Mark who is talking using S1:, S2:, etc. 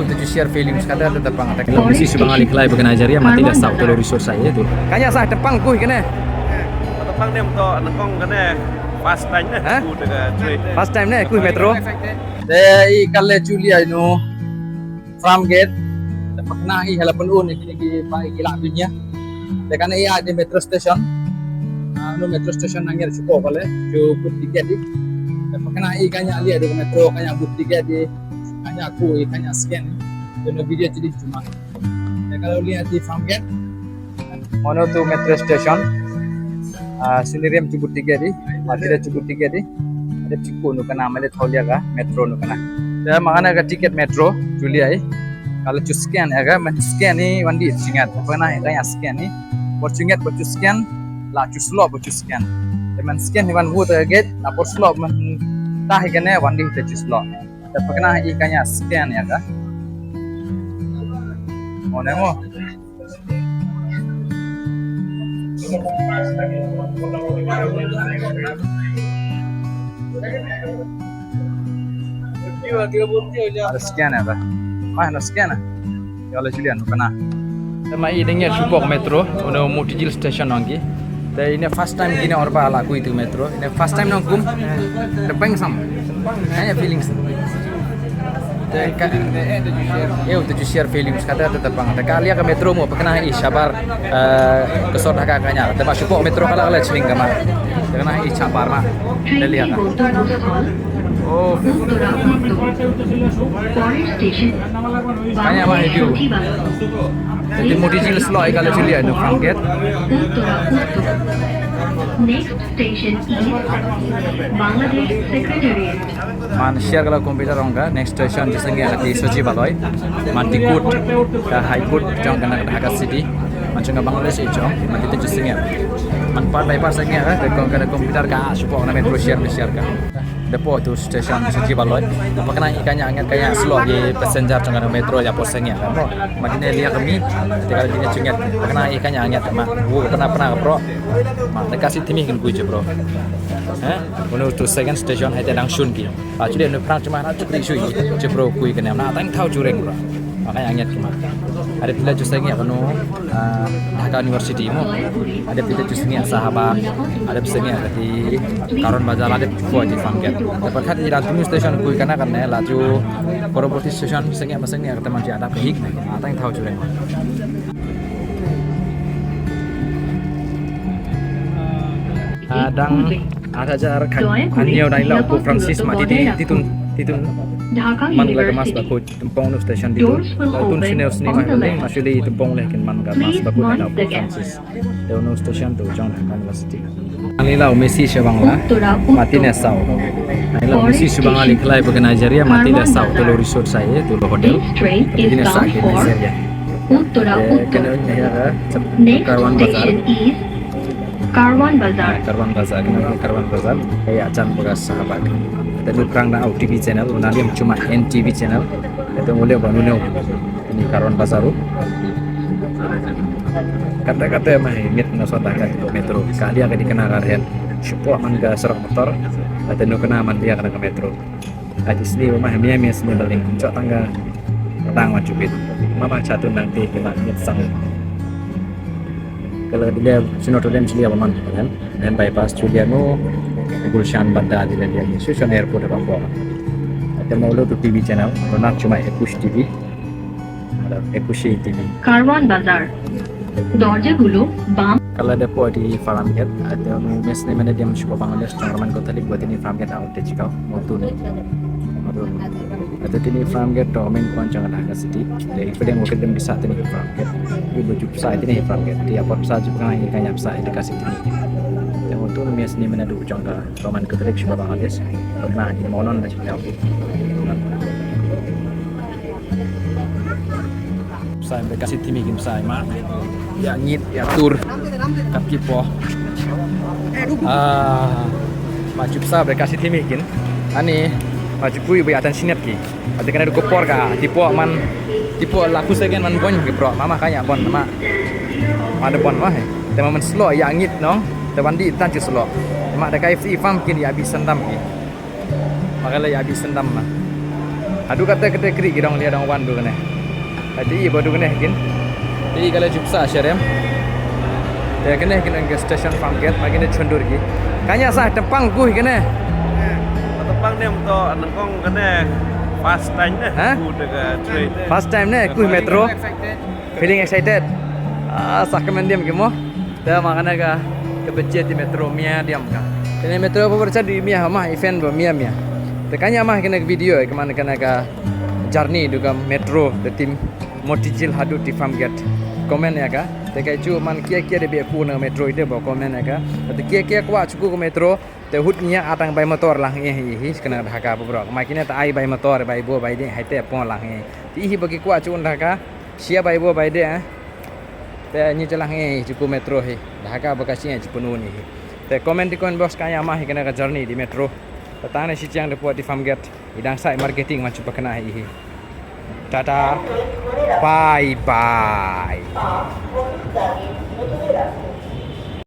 S1: untuk share feelings kata tetap pang tak kalau mesti subang alik lai bukan ajar ya mati dah sah telur resource saya itu kanya sah tepang kuy kena
S2: tepang dia untuk nekong kena fast time
S1: Hah?
S2: trade
S1: first time ne kuy metro dei kalle Julia no from gate pernah i halapan un iki pai gila binya dekana i ada metro station no metro station nangir cukup kale jo put tiket di pernah i kanya ali ada metro kanya put tiket di kanya aku kanya scan dan video jadi cuma kalau lihat di from gate mono to metro station sendirian cukup tiket di mati cukup tiket di ada cikgu nu kana male thaulia ka metro nu kana da makana ka tiket metro Julia kalau cu scan aga man scan ni wandi singat pernah kaya scan ni buat singat buat cu scan la cu slot buat cu scan man scan ni man buat gate na por slot man tah kene wandi te cu slot da pernah i kaya scan ya ka mo nemo ada scan apa? Mana scan? Kalau Julian bukan ah. Sama ini Subok Metro, udah mau dijil stasiun lagi. Dan ini first time gini orang bala aku itu metro. Ini first time nongkum, tepeng sam. Hanya feelings. Untuk share feelings kata tetap pang. Kali ke metro mau pernah sabar kesor dah kakaknya. Tapi Subok Metro kalau celing kama. Karena sabar mah. Lihat. Oh, kanya mah itu. Jadi mau dijil slow kalau Julia itu from gate.
S3: Next station is Bangladesh Secretariat.
S1: Man share kalau komputer orang next station jisengnya di Sojibaloi. Man tikut ke High Court jong kena Dhaka City. Man cunga Bangladesh itu man itu jisengnya. Man part by part sengnya kan kena komputer ka support na metro share ka. Depo tu stesen Sojibaloi. Apa kena ikannya angin kayak slow di passenger jong kena metro ya posengnya kan. Makanya lihat kami ketika dia cungat kena ikannya angin mak. Pernah bro. Mak dekasi timi kan gue bro. Untuk tu second station ada langsung ki. Actually nu perang cuma nak curi sui jebro kui kena nak tang tahu jureng bro. Makanya angin cuma. Ada pila jusengnya kanu Dhaka University mu. Ada pila jusengnya sahabat. Ada jusengnya di Karon Bazar ada dua di Fangket. Dapat kat di Rantunu station kui kana laju Purwokerto station jusengnya ketemu di ada pihik. Nak tang tahu jureng. Adang ada jar kan anyo dai lau ko Francis mati titun man laga mas ba ko tempong no station di tun sineus ni ma le masuli tempong le kin man ga mas ba ko dai ko Francis no station to jong Dhaka University ani lau Messi sebangla mati ne sau ani lau Messi sebangla liklai bagan ajaria mati ne sau to resort saya to hotel ini sakit ni saja kena ni ya Karwan Bazar
S3: Karwan Bazar.
S1: Karwan Bazar kayak acan bekas sahabat. Itu perang na TV channel, nanti cuma NTV channel. Itu mulai bangun ini Karwan Bazar. Kata-kata mah ingat nasota kan metro. Kali akan dikenal kalian. Support mangga serang motor. Atau nu kena man dia kena ke metro. Adi sini mah mia sini paling cok tangga tang wajibit. Mama satu nanti kita nyetsang. Kalau dia Sunotodem Julia paman kan dan bypass Julia no Gulshan Banda di dia Susun Airport apa apa ada mau lo tu TV channel nak cuma Ekush TV ada Ekush TV
S3: Karwan Bazar. দরজাগুলো বাম
S1: kalau ada po di Farmgate ada mes ni mana dia mencuba Bangladesh Norman kota buat ini Farmgate out di Cikau motu ni atau ini Farmgate domain Kuanjang Dhaka City dari pada yang wakil di saat ini Farmgate di baju saat ini Farmgate di apa saja pernah ini kayaknya saat di kasih ini yang untuk mes ni mana dulu jangka domain kota Cikau Bangladesh pernah di monon dan Cikau saya berkasih tim game saya mak ya ngit ya tur kap kipo maju sa berkasih tim game ani maju pui be atan sinet ki ada kena gopor ka tipo man tipo laku segen man bon ke bro mama kaya bon mama ada bon mah te man slow ya ngit no te bandi tan ci slow mak ada KFC fam kin ya habis sendam ki makala ya habis sendam mah Adu kata kri girong lihat dong wan du kene. Tadi ibu du kene kin. Tadi kalau jupsa syarem. Dia kene ke stasiun Farmgate makine chundur ki. Kanya sah tempang kuih kene.
S2: Tepang nem to nangkong kene fast time ne.
S1: Hah?
S2: Udah train.
S1: First time ne kuih metro. Feeling excited. Sah kemendiam ki mo. Dah makana ka kebecet di metro mia diam ka. Kene metro apa berca di mia mah event ba mia. Tekanya mah kena video kemana kena ka journey juga metro the tim Motijil hadu di Farmgate. Komen ya ka. Tekai cu man kia de be pu na metro ide ba komen ya ka. Te kia kwa cuku ke metro te hutnya atang bai motor lah hi kena dhaka bro. Makina ta ai bai motor bai bo bai de haite pon lah ti hi bagi kwa cu dhaka sia bai bo bai de te ni celah cuku metro hi dhaka bakasi cupunu ni. Te komen di comment box kaya mah kena ka journey di metro. Petang si ciang depuat di Farmgate idang sai marketing macam pakena hi. Tata bye bye.